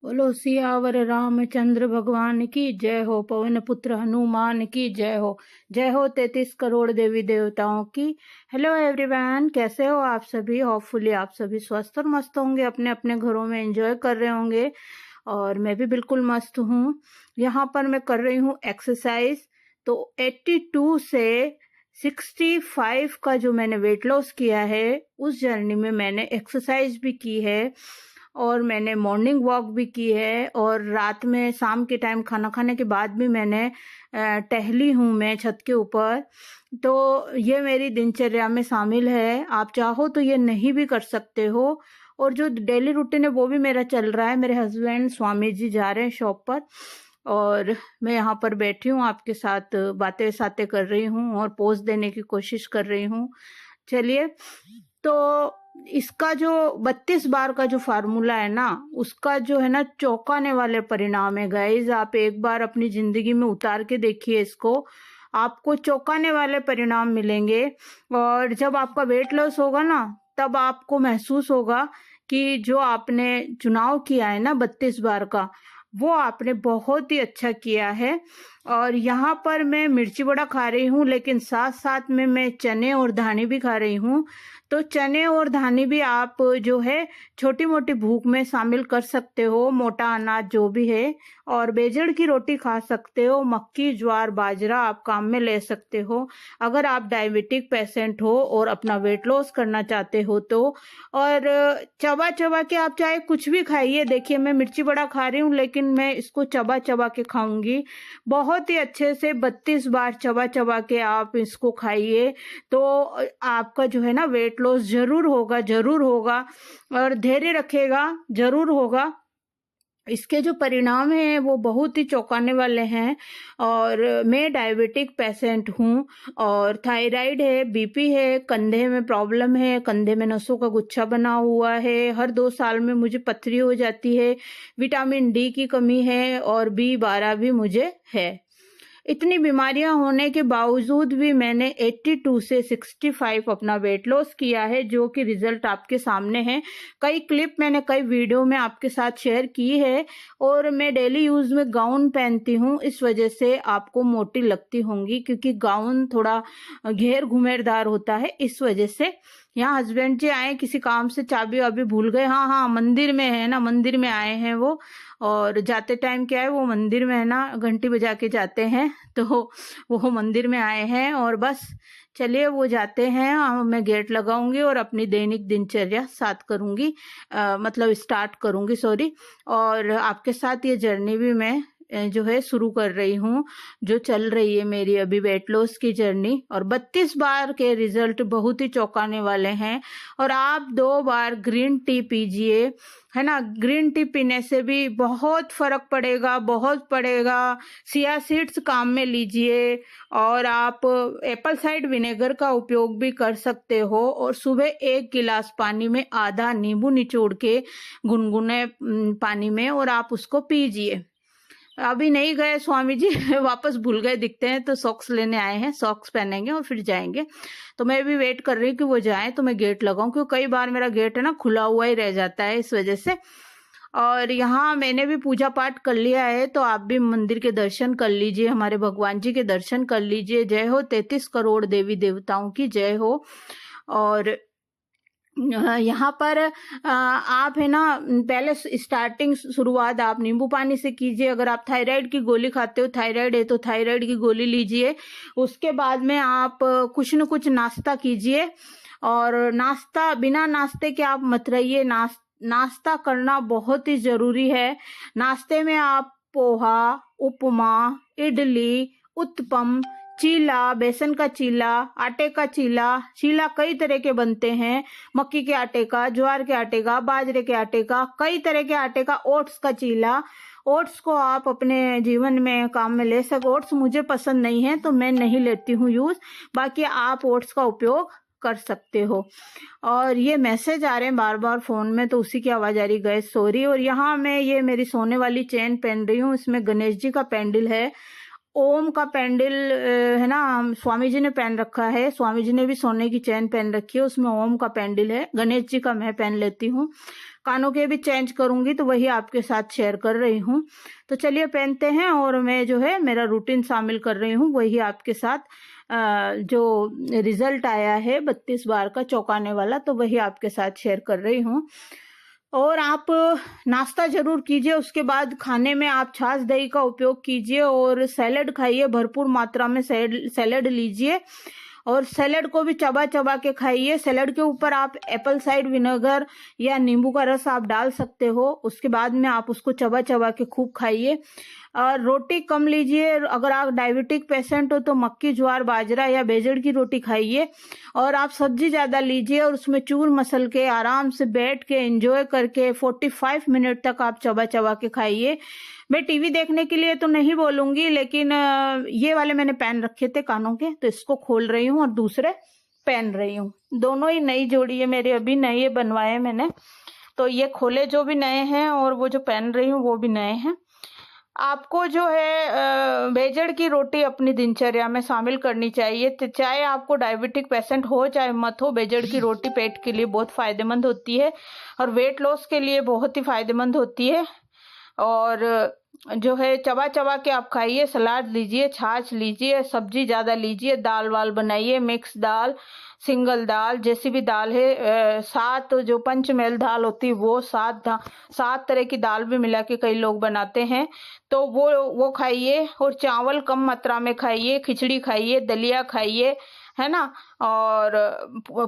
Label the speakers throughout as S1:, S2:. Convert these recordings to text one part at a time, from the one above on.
S1: बोलो सियावर रामचंद्र भगवान की जय हो। पवन पुत्र हनुमान की जय हो। जय हो 33 करोड़ देवी देवताओं की। हेलो एवरीवन, कैसे हो आप सभी। होपफुली आप सभी स्वस्थ और मस्त होंगे, अपने अपने घरों में एंजॉय कर रहे होंगे। और मैं भी बिल्कुल मस्त हूँ। यहाँ पर मैं कर रही हूँ एक्सरसाइज। तो 82 से 65 का जो मैंने वेट लॉस किया है, उस जर्नी में मैंने एक्सरसाइज भी की है और मैंने मॉर्निंग वॉक भी की है, और रात में शाम के टाइम खाना खाने के बाद भी मैंने टहली हूँ मैं छत के ऊपर। तो ये मेरी दिनचर्या में शामिल है। आप चाहो तो ये नहीं भी कर सकते हो। और जो डेली रूटीन है वो भी मेरा चल रहा है। मेरे हस्बैंड स्वामी जी जा रहे हैं शॉप पर, और मैं यहाँ पर बैठी हूँ आपके साथ बातें सातें कर रही हूँ और पोस्ट देने की कोशिश कर रही हूँ। चलिए, तो इसका जो 32 बार का जो फार्मूला है ना, उसका जो है ना चौंकाने वाले परिणाम है गाइज। आप एक बार अपनी जिंदगी में उतार के देखिए इसको, आपको चौंकाने वाले परिणाम मिलेंगे। और जब आपका वेट लॉस होगा ना, तब आपको महसूस होगा कि जो आपने चुनाव किया है ना 32 बार का, वो आपने बहुत ही अच्छा किया है। और यहाँ पर मैं मिर्ची बड़ा खा रही हूँ, लेकिन साथ साथ में मैं चने और धानी भी खा रही हूँ। तो चने और धानी भी आप जो है छोटी मोटी भूख में शामिल कर सकते हो, मोटा अनाज जो भी है। और बेजड़ की रोटी खा सकते हो, मक्की ज्वार बाजरा आप काम में ले सकते हो अगर आप डायबिटिक पेशेंट हो और अपना वेट लॉस करना चाहते हो तो। और चबा चबा के आप चाहे कुछ भी खाइए। देखिए, मैं मिर्ची बड़ा खा रही हूँ, लेकिन मैं इसको चबा चबा के खाऊंगी बहुत ही अच्छे से। 32 बार चबा चबा के आप इसको खाइए, तो आपका जो है ना वेट लॉस जरूर होगा, जरूर होगा। और धैर्य रखेगा, जरूर होगा। इसके जो परिणाम हैं वो बहुत ही चौंकाने वाले हैं। और मैं डायबिटिक पेशेंट हूँ, और थायराइड है, बीपी है, कंधे में प्रॉब्लम है, कंधे में नसों का गुच्छा बना हुआ है, हर 2 साल में मुझे पथरी हो जाती है, विटामिन डी की कमी है, और B12 भी मुझे है। इतनी बीमारियां होने के बावजूद भी मैंने 82 से 65 अपना वेट लॉस किया है, जो कि रिजल्ट आपके सामने है। कई क्लिप मैंने कई वीडियो में आपके साथ शेयर की है। और मैं डेली यूज में गाउन पहनती हूँ, इस वजह से आपको मोटी लगती होंगी, क्योंकि गाउन थोड़ा घेर घुमेरदार होता है, इस वजह से। यहाँ हस्बैंड जी आए किसी काम से, चाबी वाबी भूल गए। हाँ हाँ, मंदिर में है ना, मंदिर में आए हैं वो। और जाते टाइम क्या है, वो मंदिर में है ना घंटी बजा के जाते हैं, तो वो मंदिर में आए हैं। और बस चलिए, वो जाते हैं, मैं गेट लगाऊंगी और अपनी दैनिक दिनचर्या साथ करूंगी, मतलब स्टार्ट करूंगी, सॉरी। और आपके साथ ये जर्नी भी मैं जो है शुरू कर रही हूँ, जो चल रही है मेरी अभी वेट लॉस की जर्नी। और 32 बार के रिजल्ट बहुत ही चौंकाने वाले हैं। और आप 2 बार ग्रीन टी पीजिए, है ना। ग्रीन टी पीने से भी बहुत फर्क पड़ेगा, बहुत पड़ेगा। चिया सीड्स काम में लीजिए, और आप एप्पल साइड विनेगर का उपयोग भी कर सकते हो। और सुबह 1 गिलास पानी में आधा नींबू निचोड़ के, गुनगुने पानी में, और आप उसको पीजिए। अभी नहीं गए स्वामी जी वापस भूल गए दिखते हैं, तो सॉक्स लेने आए हैं, सॉक्स पहनेंगे और फिर जाएंगे। तो मैं भी वेट कर रही हूँ कि वो जाए तो मैं गेट लगाऊं, क्योंकि कई बार मेरा गेट है ना खुला हुआ ही रह जाता है, इस वजह से। और यहाँ मैंने भी पूजा पाठ कर लिया है, तो आप भी मंदिर के दर्शन कर लीजिए, हमारे भगवान जी के दर्शन कर लीजिए। जय हो 33 करोड़ देवी देवताओं की जय हो। और यहाँ पर आप है ना, पहले स्टार्टिंग शुरुआत आप नींबू पानी से कीजिए। अगर आप थायराइड की गोली खाते हो, थायराइड है तो थायराइड की गोली लीजिए। उसके बाद में आप कुछ न कुछ नाश्ता कीजिए। और नाश्ता, बिना नाश्ते के आप मत रहिए, नाश्ता करना बहुत ही जरूरी है। नाश्ते में आप पोहा, उपमा, इडली, उत्पम, चीला, बेसन का चीला, आटे का चीला, चीला कई तरह के बनते हैं, मक्की के आटे का, ज्वार के आटे का, बाजरे के आटे का, कई तरह के आटे का, ओट्स का चीला। ओट्स को आप अपने जीवन में काम में ले सको। ओट्स मुझे पसंद नहीं है, तो मैं नहीं लेती हूँ यूज, बाकी आप ओट्स का उपयोग कर सकते हो। और ये मैसेज आ रहे हैं बार बार फोन में, तो उसी की आवाज आ रही, गए सॉरी। और यहाँ मैं ये मेरी सोने वाली चेन पहन रही हूँ, इसमें गणेश जी का पेंडल है। ओम का पेंडल है ना, स्वामी जी ने पहन रखा है। स्वामी जी ने भी सोने की चेन पहन रखी है, उसमें ओम का पेंडल है। गणेश जी का मैं पहन लेती हूँ। कानों के भी चेंज करूंगी तो वही आपके साथ शेयर कर रही हूँ। तो चलिए पहनते हैं, और मैं जो है मेरा रूटीन शामिल कर रही हूँ, वही आपके साथ जो रिजल्ट आया है 32 बार का चौंकाने वाला, तो वही आपके साथ शेयर कर रही हूँ। और आप नाश्ता जरूर कीजिए, उसके बाद खाने में आप छाछ दही का उपयोग कीजिए, और सैलेड खाइए, भरपूर मात्रा में सैलेड लीजिए, और सैलेड को भी चबा चबा के खाइए। सैलेड के ऊपर आप एप्पल साइड विनेगर या नींबू का रस आप डाल सकते हो, उसके बाद में आप उसको चबा चबा के खूब खाइए। और रोटी कम लीजिए, अगर आप डायबिटिक पेशेंट हो तो मक्की, ज्वार, बाजरा या बेजड़ की रोटी खाइए। और आप सब्जी ज्यादा लीजिए, और उसमें चूर मसल के आराम से बैठ के एंजॉय करके 45 मिनट तक आप चबा चबा के खाइए। मैं टीवी देखने के लिए तो नहीं बोलूंगी, लेकिन ये वाले मैंने पहन रखे थे कानों के, तो इसको खोल रही हूँ और दूसरे पहन रही हूँ। दोनों ही नई जोड़ी है मेरे, अभी नए बनवाए मैंने, तो ये खोले जो भी नए हैं और वो जो पहन रही हूँ वो भी नए हैं। आपको जो है बेजड़ की रोटी अपनी दिनचर्या में शामिल करनी चाहिए। तो चाहे आपको डायबिटिक पेशेंट हो चाहे मत हो, बेजड़ की रोटी पेट के लिए बहुत फायदेमंद होती है, और वेट लॉस के लिए बहुत ही फायदेमंद होती है। और जो है चबा चबा के आप खाइए, सलाद लीजिए, छाछ लीजिए, सब्जी ज्यादा लीजिए, दाल वाल बनाइए, मिक्स दाल, सिंगल दाल, जैसी भी दाल है, 7 जो पंचमेल दाल होती है वो 7 तरह की दाल भी मिला के कई लोग बनाते हैं, तो वो खाइए। और चावल कम मात्रा में खाइए, खिचड़ी खाइए, दलिया खाइए, है ना। और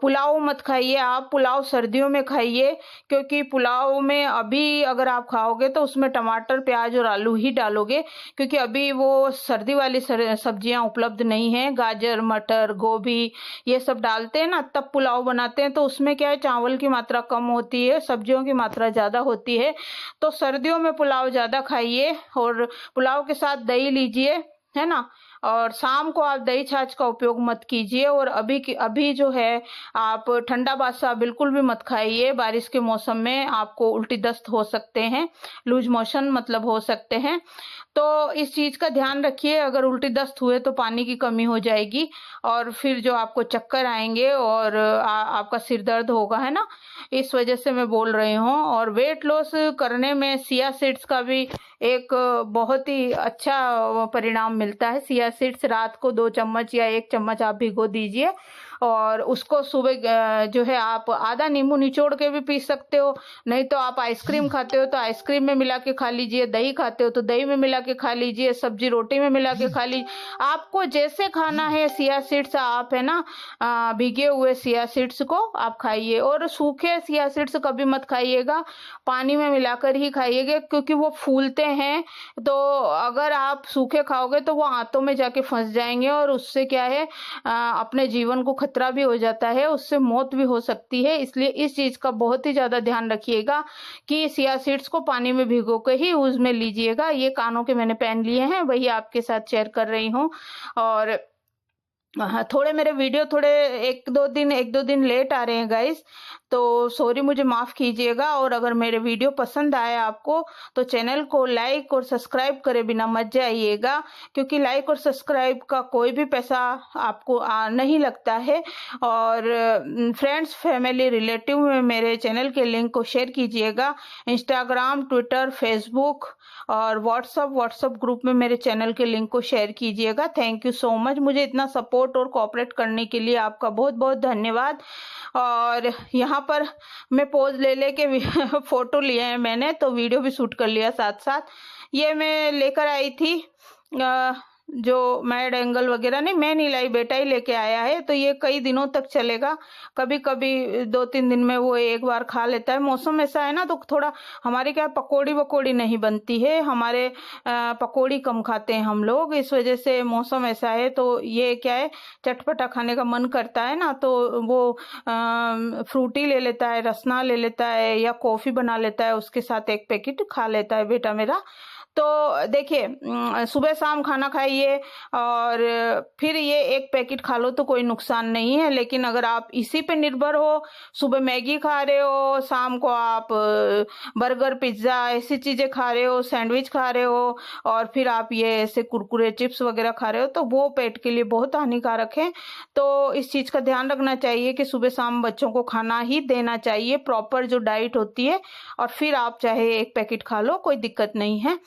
S1: पुलाव मत खाइए आप, पुलाव सर्दियों में खाइए, क्योंकि पुलाव में अभी अगर आप खाओगे तो उसमें टमाटर, प्याज और आलू ही डालोगे, क्योंकि अभी वो सर्दी वाली सब्जियां उपलब्ध नहीं है। गाजर, मटर, गोभी ये सब डालते हैं ना, तब पुलाव बनाते हैं, तो उसमें क्या है, चावल की मात्रा कम होती है, सब्जियों की मात्रा ज्यादा होती है। तो सर्दियों में पुलाव ज्यादा खाइए, और पुलाव के साथ दही लीजिए, है ना। और शाम को आप दही छाछ का उपयोग मत कीजिए। और अभी जो है आप ठंडा बासा बिल्कुल भी मत खाइए। बारिश के मौसम में आपको उल्टी दस्त हो सकते हैं, लूज मोशन मतलब हो सकते हैं, तो इस चीज का ध्यान रखिए। अगर उल्टी दस्त हुए तो पानी की कमी हो जाएगी, और फिर जो आपको चक्कर आएंगे और आपका सिर दर्द होगा, है ना। इस वजह से मैं बोल रही हूँ। और वेट लॉस करने में सिया सीड्स का भी एक बहुत ही अच्छा परिणाम मिलता है। सिया सीड्स रात को 2 चम्मच या 1 चम्मच आप भिगो दीजिए, और उसको सुबह जो है आप आधा नींबू निचोड़ के भी पी सकते हो, नहीं तो आप आइसक्रीम खाते हो तो आइसक्रीम में मिला के खा लीजिए, दही खाते हो तो दही में मिला के खा लीजिए, सब्जी रोटी में मिला के खा लीजिए, आपको जैसे खाना है। सिया सीड्स आप है ना, भीगे हुए सिया सीड्स को आप खाइए। और सूखे सिया सीड्स कभी मत खाइएगा, पानी में मिलाकर ही खाइएगा, क्योंकि वो फूलते हैं, तो अगर आप सूखे खाओगे तो वो आंतों में जाके फंस जाएंगे, और उससे क्या है, अपने जीवन को खतरा भी हो जाता है, उससे मौत भी हो सकती है। इसलिए इस चीज का बहुत ही ज्यादा ध्यान रखिएगा कि सिया सीड्स को पानी में भिगो के ही उसमें लीजिएगा। ये कानों के मैंने पहन लिए हैं, वही आपके साथ शेयर कर रही हूँ। और थोड़े मेरे वीडियो थोड़े एक दो दिन लेट आ रहे हैं गाइस, तो सॉरी, मुझे माफ कीजिएगा। और अगर मेरे वीडियो पसंद आए आपको तो चैनल को लाइक और सब्सक्राइब करे बिना मत जाइएगा, क्योंकि लाइक और सब्सक्राइब का कोई भी पैसा आपको नहीं लगता है। और फ्रेंड्स, फैमिली, रिलेटिव में मेरे चैनल के लिंक को शेयर कीजिएगा। इंस्टाग्राम, ट्विटर, फेसबुक और व्हाट्सएप ग्रुप में मेरे चैनल के लिंक को शेयर कीजिएगा। Thank you so much. मुझे इतना सपोर्ट और कोऑपरेट करने के लिए आपका बहुत बहुत धन्यवाद। और यहाँ पर मैं पोज ले लेके फोटो लिए हैं मैंने, तो वीडियो भी शूट कर लिया साथ साथ। ये मैं लेकर आई थी जो मैड एंगल वगैरह, नहीं मैं नहीं लाई, बेटा ही लेके आया है, तो ये कई दिनों तक चलेगा। कभी कभी 2-3 दिन में वो एक बार खा लेता है। मौसम ऐसा है ना, तो थोड़ा हमारे क्या पकौड़ी वकौड़ी नहीं बनती है, हमारे पकौड़ी कम खाते हैं हम लोग, इस वजह से मौसम ऐसा है। तो ये क्या है, चटपटा खाने का मन करता है ना, तो वो फ्रूटी ले लेता है, रसना ले लेता है, या कॉफी बना लेता है, उसके साथ 1 पैकेट खा लेता है बेटा मेरा। तो देखिए सुबह शाम खाना खाइए और फिर ये एक पैकेट खा लो तो कोई नुकसान नहीं है। लेकिन अगर आप इसी पे निर्भर हो, सुबह मैगी खा रहे हो, शाम को आप बर्गर पिज्ज़ा ऐसी चीज़ें खा रहे हो, सैंडविच खा रहे हो और फिर आप ये ऐसे कुरकुरे चिप्स वगैरह खा रहे हो, तो वो पेट के लिए बहुत हानिकारक है। तो इस चीज़ का ध्यान रखना चाहिए कि सुबह शाम बच्चों को खाना ही देना चाहिए, प्रॉपर जो डाइट होती है, और फिर आप चाहे एक पैकेट खा लो, कोई दिक्कत नहीं है।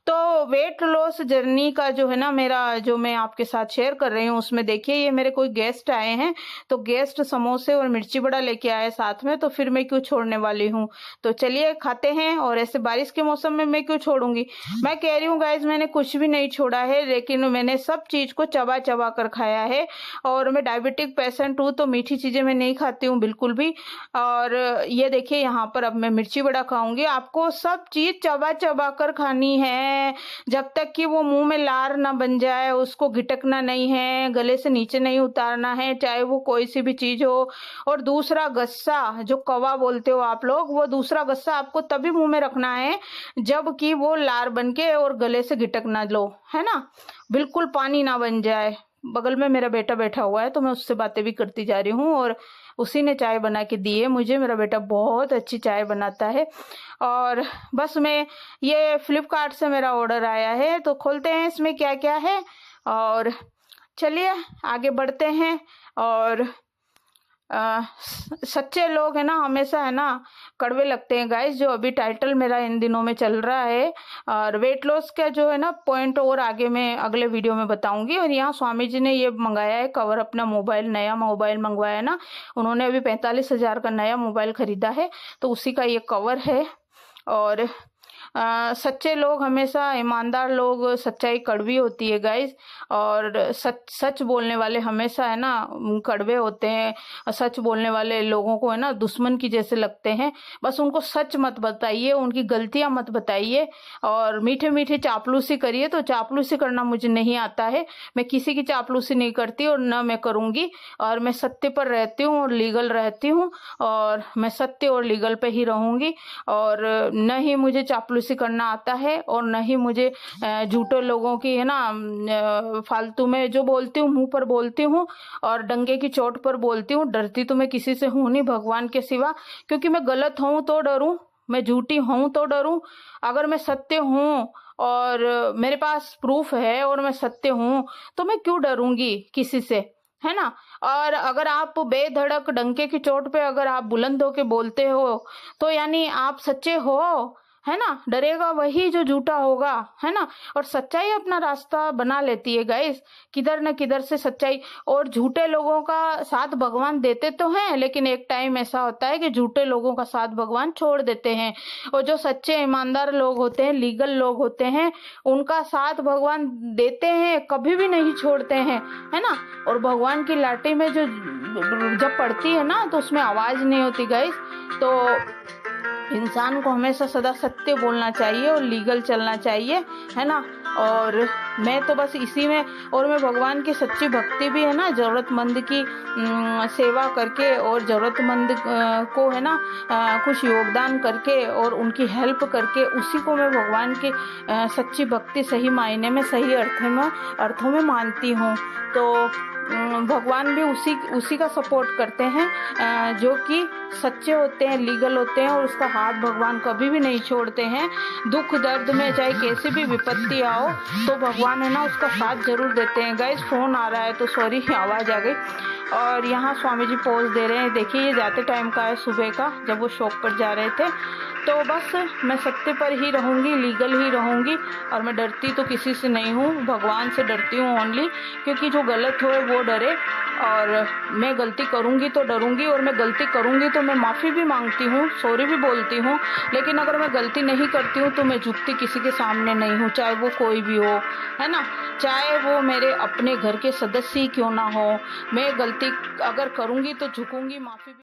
S1: तो वेट लॉस जर्नी का जो है ना मेरा, जो मैं आपके साथ शेयर कर रही हूँ, उसमें देखिए ये मेरे कोई गेस्ट आए हैं, तो गेस्ट समोसे और मिर्ची बड़ा लेके आए साथ में, तो फिर मैं क्यों छोड़ने वाली हूँ। तो चलिए खाते हैं। और ऐसे बारिश के मौसम में मैं क्यों छोड़ूंगी। मैं कह रही हूँ गाइज, मैंने कुछ भी नहीं छोड़ा है, लेकिन मैंने सब चीज को चबा चबा कर खाया है। और मैं डायबिटिक पेशेंट हूँ, तो मीठी चीजें मैं नहीं खाती हूँ बिल्कुल भी। और ये देखिए यहाँ पर अब मैं मिर्ची बड़ा खाऊंगी। आपको सब चीज चबा चबा कर खानी है, जब तक कि वो मुंह में लार ना बन जाए, उसको घिटकना नहीं है, गले से नीचे नहीं उतारना है, चाहे वो कोई सी भी चीज हो। और दूसरा गस्सा, जो कवा बोलते हो आप लोग, वो दूसरा गस्सा आपको तभी मुंह में रखना है जब कि वो लार बन के और गले से घिटक ना लो, है ना, बिल्कुल पानी ना बन जाए। बगल में मेरा बेटा बैठा हुआ है, तो मैं उससे बातें भी करती जा रही हूँ, और उसी ने चाय बना के दी है मुझे। मेरा बेटा बहुत अच्छी चाय बनाता है। और बस मैं, ये फ्लिपकार्ट से मेरा ऑर्डर आया है, तो खोलते हैं इसमें क्या क्या है और चलिए आगे बढ़ते हैं। और सच्चे लोग है ना हमेशा है ना कड़वे लगते हैं गाइस, जो अभी टाइटल मेरा इन दिनों में चल रहा है। और वेट लॉस का जो है ना पॉइंट और आगे मैं अगले वीडियो में बताऊंगी। और यहाँ स्वामी जी ने ये मंगाया है कवर, अपना मोबाइल, नया मोबाइल मंगवाया ना उन्होंने, अभी 45,000 का नया मोबाइल खरीदा है, तो उसी का ये कवर है। और सच्चे लोग हमेशा, ईमानदार लोग, सच्चाई कड़वी होती है गाइज। और सच बोलने वाले हमेशा है ना कड़वे होते हैं। सच बोलने वाले लोगों को है ना दुश्मन की जैसे लगते हैं। बस उनको सच मत बताइए, उनकी गलतियां मत बताइए, और मीठे मीठे चापलूसी करिए। तो चापलूसी करना मुझे नहीं आता है, मैं किसी की चापलूसी नहीं करती और न मैं करूंगी। और मैं सत्य पर रहती हूँ और लीगल रहती हूँ, और मैं सत्य और लीगल पे ही रहूंगी। और न ही मुझे चापलूसी करना आता है, और न ही मुझे झूठे लोगों की है ना फालतू में जो बोलती हूँ, मुंह पर बोलती हूँ और डंगे की चोट पर बोलती हूँ। डरती तो मैं किसी से हूं नहीं भगवान के सिवा, क्योंकि मैं गलत हूं तो डरूं, मैं झूठी हूं तो डरूं। अगर मैं सत्य हूं और मेरे पास प्रूफ है और मैं सत्य हूं, तो मैं क्यों डरूंगी किसी से, है ना। और अगर आप बेधड़क डंके की चोट पे अगर आप बुलंद होके बोलते हो, तो यानी आप सच्चे हो, है ना। डरेगा वही जो झूठा होगा, है ना। और सच्चाई अपना रास्ता बना लेती है गाइस, किधर न किधर से सच्चाई। और झूठे लोगों का साथ भगवान देते तो हैं, लेकिन एक टाइम ऐसा होता है कि झूठे लोगों का साथ भगवान छोड़ देते हैं। और जो सच्चे ईमानदार लोग होते हैं, लीगल लोग होते हैं, उनका साथ भगवान देते हैं, कभी भी नहीं छोड़ते हैं, है ना। और भगवान की लाठी में जो जब पड़ती है ना, तो उसमें आवाज नहीं होती गाइस। तो इंसान को हमेशा सदा सत्य बोलना चाहिए और लीगल चलना चाहिए, है ना। और मैं तो बस इसी में, और मैं भगवान की सच्ची भक्ति भी है ना, जरूरतमंद की सेवा करके और जरूरतमंद को है ना कुछ योगदान करके और उनकी हेल्प करके, उसी को मैं भगवान की सच्ची भक्ति सही मायने में, सही अर्थों में मानती हूँ। तो भगवान भी उसी का सपोर्ट करते हैं जो कि सच्चे होते हैं, लीगल होते हैं, और उसका हाथ भगवान कभी भी नहीं छोड़ते हैं। दुख दर्द में चाहे कैसी भी विपत्ति आओ, तो भगवान है ना उसका साथ जरूर देते हैं। गाइस फोन आ रहा है तो सॉरी, आवाज आ गई। और यहाँ स्वामी जी पोज दे रहे हैं, देखिए ये जाते टाइम का है, सुबह का, जब वो शॉप पर जा रहे थे। तो बस मैं सत्य पर ही रहूंगी, लीगल ही रहूंगी, और मैं डरती तो किसी से नहीं हूँ, भगवान से डरती हूँ ओनली। क्योंकि जो गलत हो वो डरे, और मैं गलती करूंगी तो डरूंगी, और मैं गलती करूंगी तो मैं माफ़ी भी मांगती हूँ, सॉरी भी बोलती हूँ। लेकिन अगर मैं गलती नहीं करती हूँ तो मैं झुकती किसी के सामने नहीं हूँ, चाहे वो कोई भी हो, है ना। चाहे वो मेरे अपने घर के सदस्य ही क्यों ना हो, मैं गलती अगर करूंगी तो झुकूंगी, माफ़ी भी